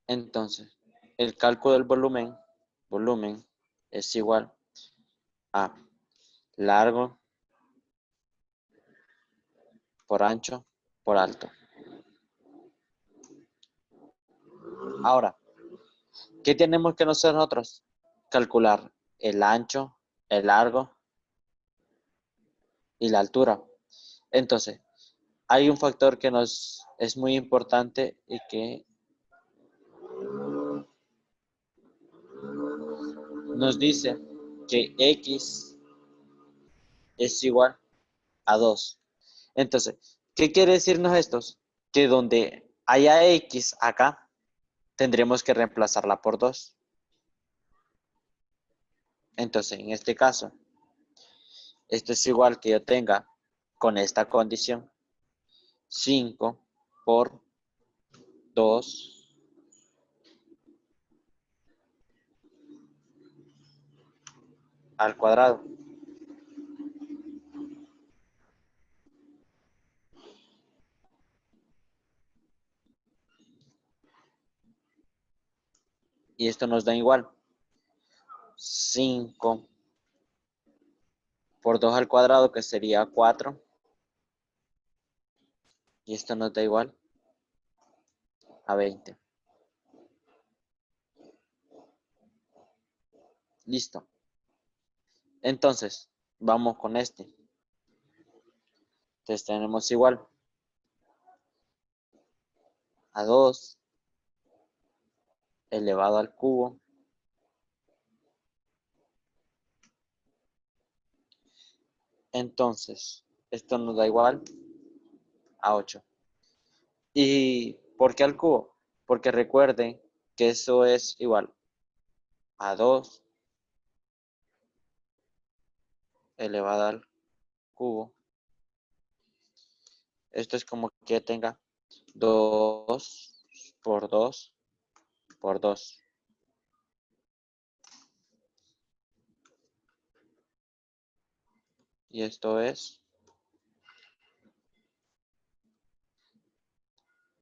Entonces, el cálculo del volumen es igual a largo por ancho por alto. Ahora, ¿qué tenemos que nosotros? Calcular el ancho, el largo y la altura. Entonces, hay un factor que nos es muy importante y que nos dice que X es igual a 2. Entonces, ¿qué quiere decirnos esto? Que donde haya X acá, tendremos que reemplazarla por 2. Entonces, en este caso, esto es igual que yo tenga con esta condición 5 por 2 al cuadrado. Y esto nos da igual 5 por 2 al cuadrado, que sería 4. Y esto nos da igual a 20. Listo. Entonces, vamos con este. Entonces tenemos igual a 2 elevado al cubo entonces esto nos da igual a 8. ¿Y por qué al cubo? Porque recuerden que eso es igual a 2 elevado al cubo Esto es como que tenga 2 por 2 por 2. Y esto es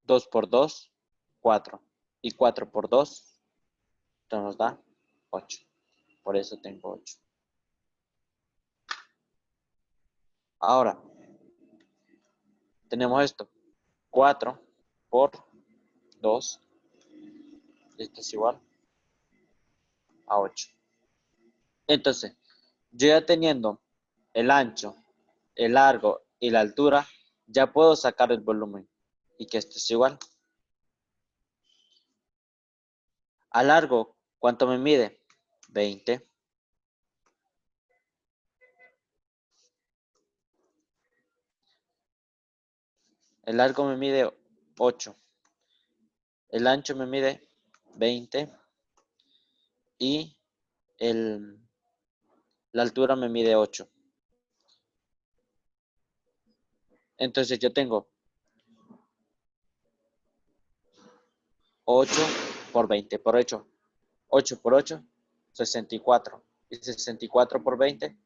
2 por 2, 4. Y 4 por 2, esto nos da 8. Por eso tengo 8. Ahora, tenemos esto. 4 por 2. Esto es igual a 8. Entonces, yo ya teniendo el ancho, el largo y la altura, ya puedo sacar el volumen. Y que esto es igual. A largo, ¿cuánto me mide? 20. El largo me mide 8. El ancho me mide 20. Y la altura me mide 8. Entonces yo tengo 8 por 20 por 8. 8 por 8, 64. Y 64 por 20.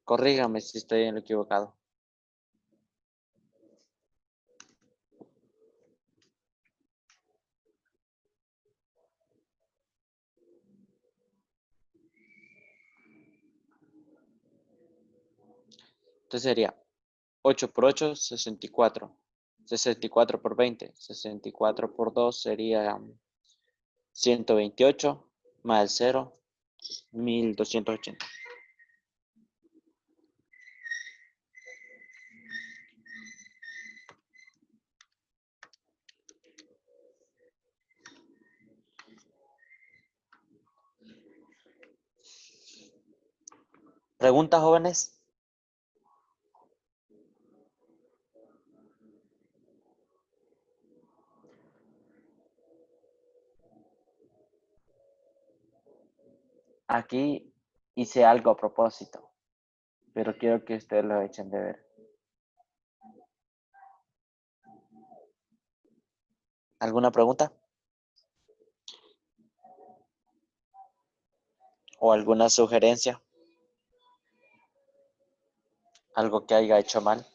Corrígame si estoy en lo equivocado. Entonces sería 8 por 8, 64. 64 por 20. 64 por 2 sería 128 más el 0, 1280. ¿Preguntas, jóvenes? Aquí hice algo a propósito, pero quiero que ustedes lo echen de ver. ¿Alguna pregunta? ¿O alguna sugerencia? ¿Algo que haya hecho mal?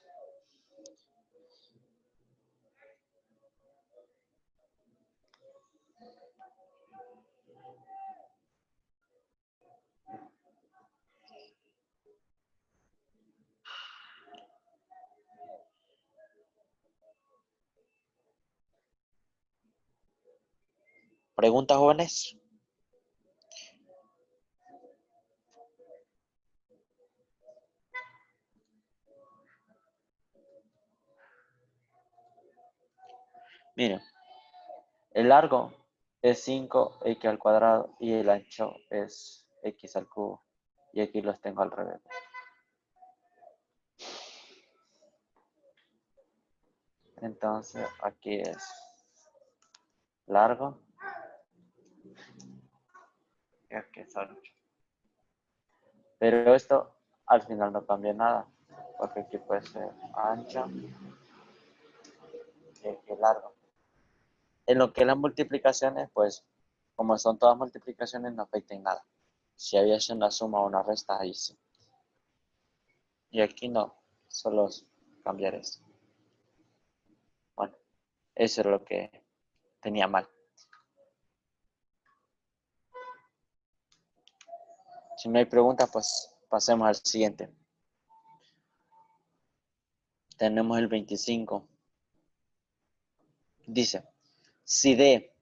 ¿Preguntas, jóvenes? Miren, el largo es 5x al cuadrado y el ancho es x al cubo. Y aquí los tengo al revés. Entonces aquí es largo y aquí es ancho. Pero esto al final no cambia nada, porque aquí puede ser ancho y aquí largo. En lo que las multiplicaciones, pues como son todas multiplicaciones, no afectan nada. Si había hecho una suma o una resta, ahí sí. Y aquí no, solo cambiar esto. Bueno, eso es lo que tenía mal. Si no hay preguntas, pues pasemos al siguiente. Tenemos el 25. Dice, si D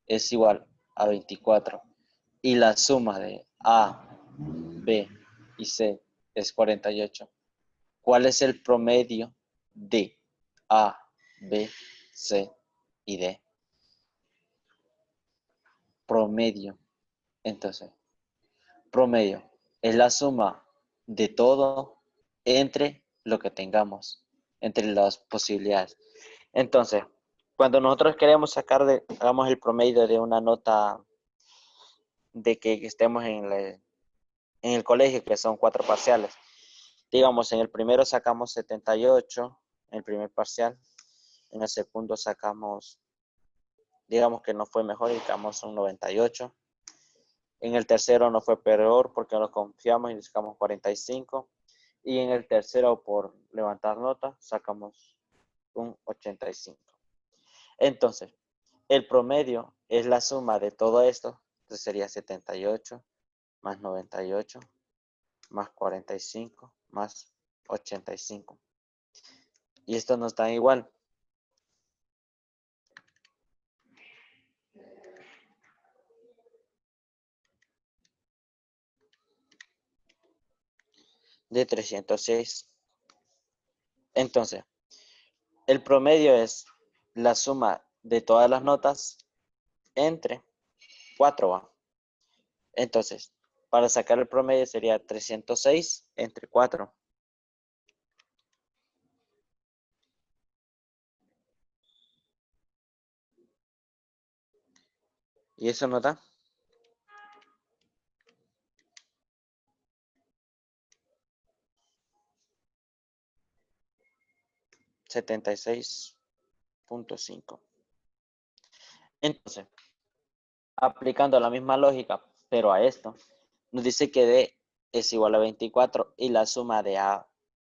es igual a 24 y la suma de A, B y C es 48, ¿cuál es el promedio de A, B, C y D? Promedio. Entonces, promedio es la suma de todo entre lo que tengamos, entre las posibilidades. Entonces, cuando nosotros queremos hagamos el promedio de una nota de que estemos en el colegio, que son 4 parciales. Digamos, en el primero sacamos 78, en el primer parcial. En el segundo sacamos, digamos que no fue mejor y sacamos un 98. En el tercero no fue peor porque nos confiamos y sacamos 45. Y en el tercero, por levantar nota, sacamos un 85. Entonces, el promedio es la suma de todo esto. Entonces sería 78 más 98 más 45 más 85. Y esto nos da igual. De 306. Entonces, el promedio es la suma de todas las notas entre 4. ¿Va? Entonces, para sacar el promedio sería 306 entre 4. Y eso nos da 76.5. Entonces, aplicando la misma lógica, pero a esto, nos dice que D es igual a 24 y la suma de A,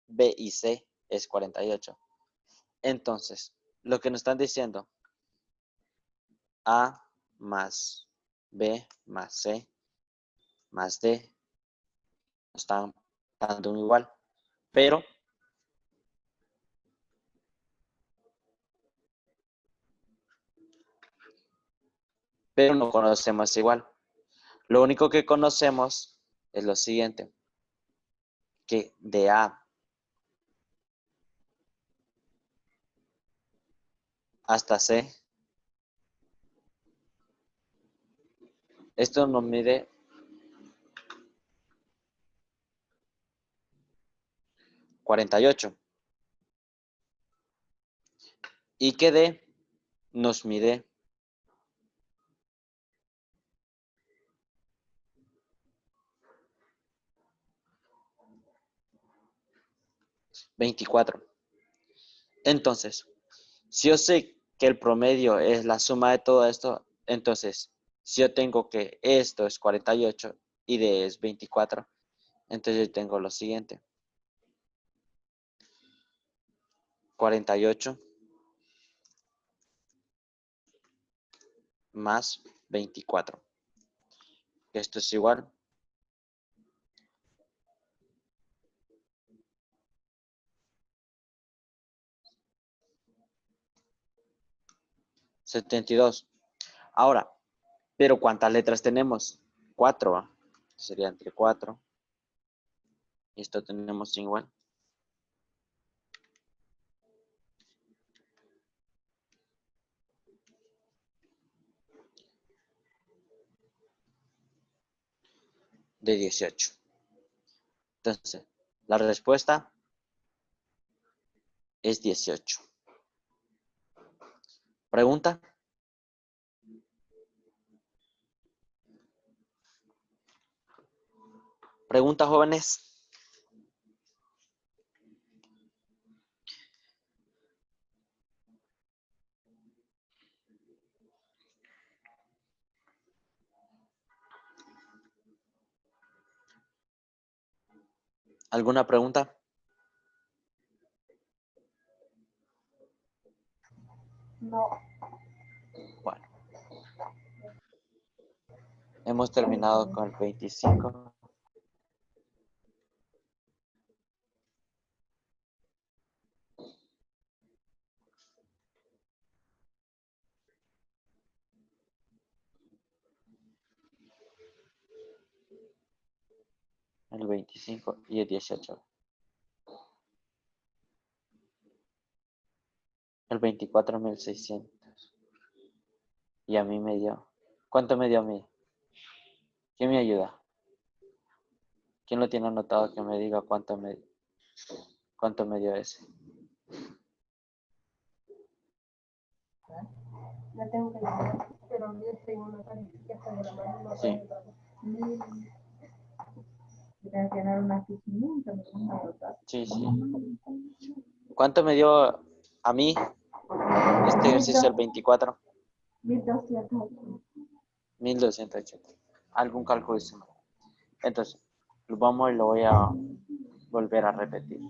B y C es 48. Entonces, lo que nos están diciendo, A más B más C más D, nos están dando un igual, pero no conocemos igual. Lo único que conocemos es lo siguiente, que de A hasta C, esto nos mide 48. Y que D nos mide 24. Entonces, si yo sé que el promedio es la suma de todo esto, entonces, si yo tengo que esto es 48 y D es 24, entonces yo tengo lo siguiente. 48 más 24. Esto es igual 72. Ahora, pero ¿cuántas letras tenemos? 4, ¿va? Sería entre 4. Y esto tenemos igual. De 18. Entonces, la respuesta es 18. ¿Pregunta? ¿Pregunta, jóvenes? ¿Alguna pregunta?
No.
Bueno. Hemos terminado con el 25. El 25 y el 18. El 24.600. Y a mí me dio. ¿Cuánto me dio a mí? ¿Quién me ayuda? ¿Quién lo tiene anotado que me diga cuánto me dio ese?
La tengo que llevar, pero tengo una calificación de la mano, no
Sí.
tengo que dar una fichita,
Sí, sí. ¿Cuánto me dio a mí este ejercicio el 24?
1200.
1280. Algún cálculo hice mal. Entonces, lo vamos y lo voy a volver a repetir.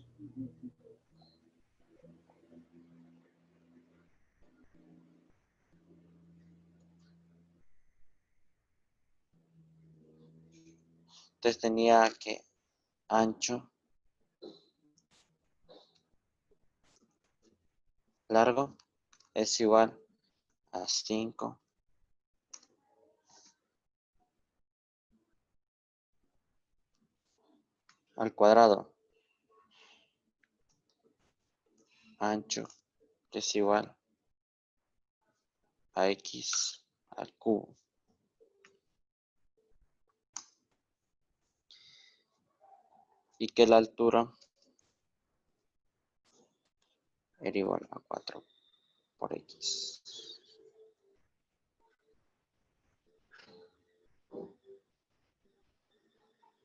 Entonces tenía que ancho, largo, es igual a 5 al cuadrado. Ancho, que es igual a x al cubo. Y que la altura era igual a 4 por x.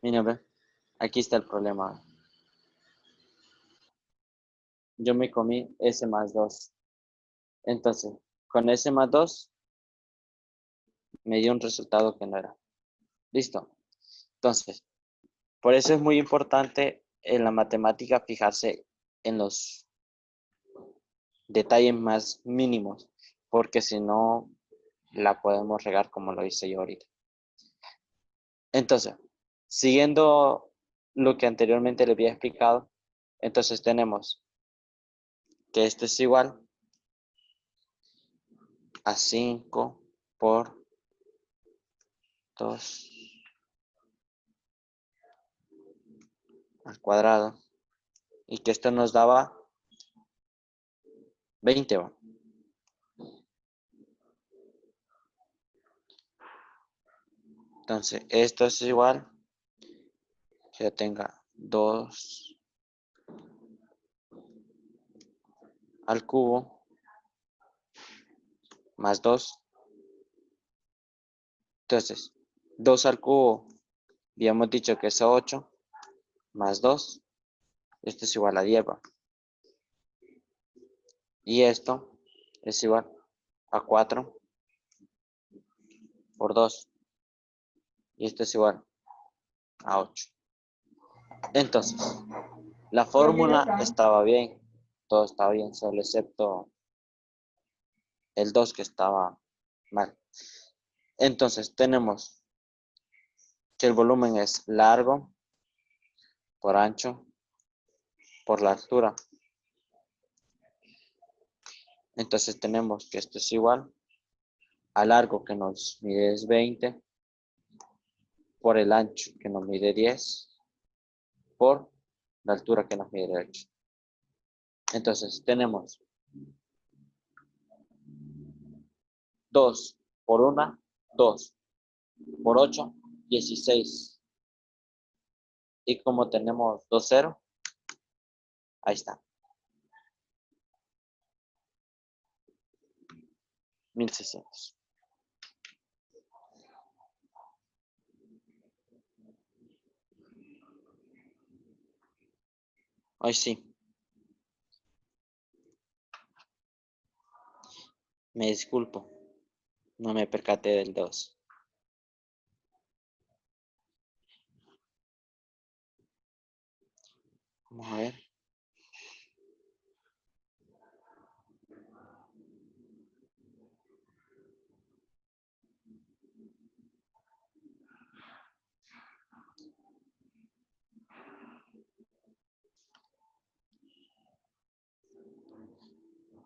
Mira, ve, aquí está el problema. Yo me comí s más 2. Entonces, con s más 2 me dio un resultado que no era. Listo. Entonces, por eso es muy importante en la matemática fijarse en los detalles más mínimos, porque si no, la podemos regar como lo hice yo ahorita. Entonces, siguiendo lo que anteriormente le había explicado, entonces tenemos que esto es igual a 5 por 2 al cuadrado y que esto nos daba 20. ¿Va? Entonces, esto es igual que yo tenga 2 al cubo más 2. Entonces, 2 al cubo, habíamos dicho que es 8 más 2. Esto es igual a 10. ¿Va? Y esto es igual a 4 por 2. Y esto es igual a 8. Entonces, la fórmula estaba bien. Todo estaba bien, solo excepto el 2 que estaba mal. Entonces, tenemos que el volumen es largo por ancho por la altura. Entonces, tenemos que esto es igual a largo que nos mide es 20 por el ancho que nos mide 10 por la altura que nos mide 8. Entonces, tenemos 2 por 1, 2 por 8, 16. Y como tenemos 2, 0, ahí está. 1600. Ay, sí. Me disculpo. No me percaté del 2. Vamos a ver.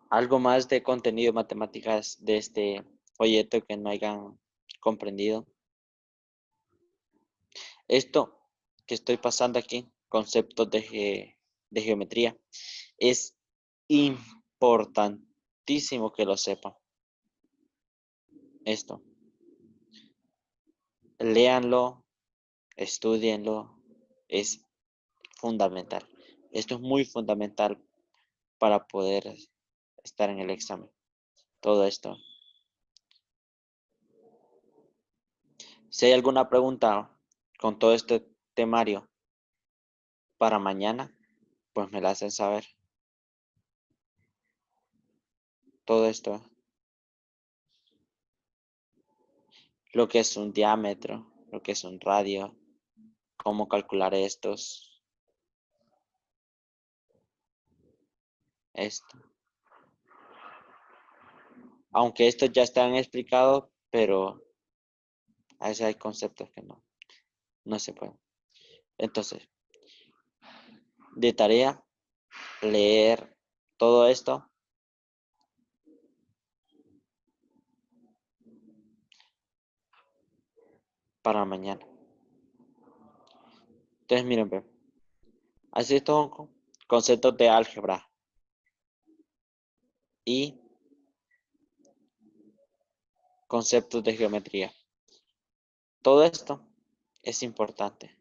Algo más de contenido de matemáticas de este folleto que no hayan comprendido. Esto que estoy pasando aquí, conceptos de geometría, es importantísimo que lo sepan. Esto. Léanlo, estudienlo, es fundamental. Esto es muy fundamental para poder estar en el examen. todo esto. Si hay alguna pregunta con todo este temario para mañana, pues me la hacen saber. Todo esto. Lo que es un diámetro, lo que es un radio, cómo calcular estos. Esto. Aunque estos ya están explicados, pero a veces hay conceptos que no se pueden. Entonces, de tarea, leer todo esto. Para mañana. Entonces, miren, ve. Así estos son conceptos de álgebra. Y conceptos de geometría. Todo esto es importante.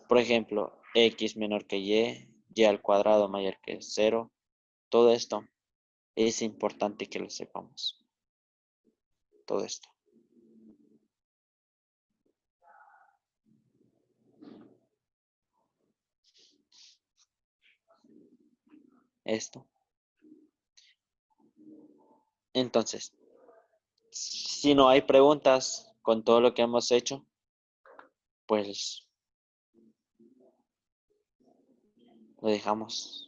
Por ejemplo, x menor que y al cuadrado mayor que 0. Todo esto es importante que lo sepamos. Todo esto. Esto. Entonces, si no hay preguntas con todo lo que hemos hecho, pues lo dejamos.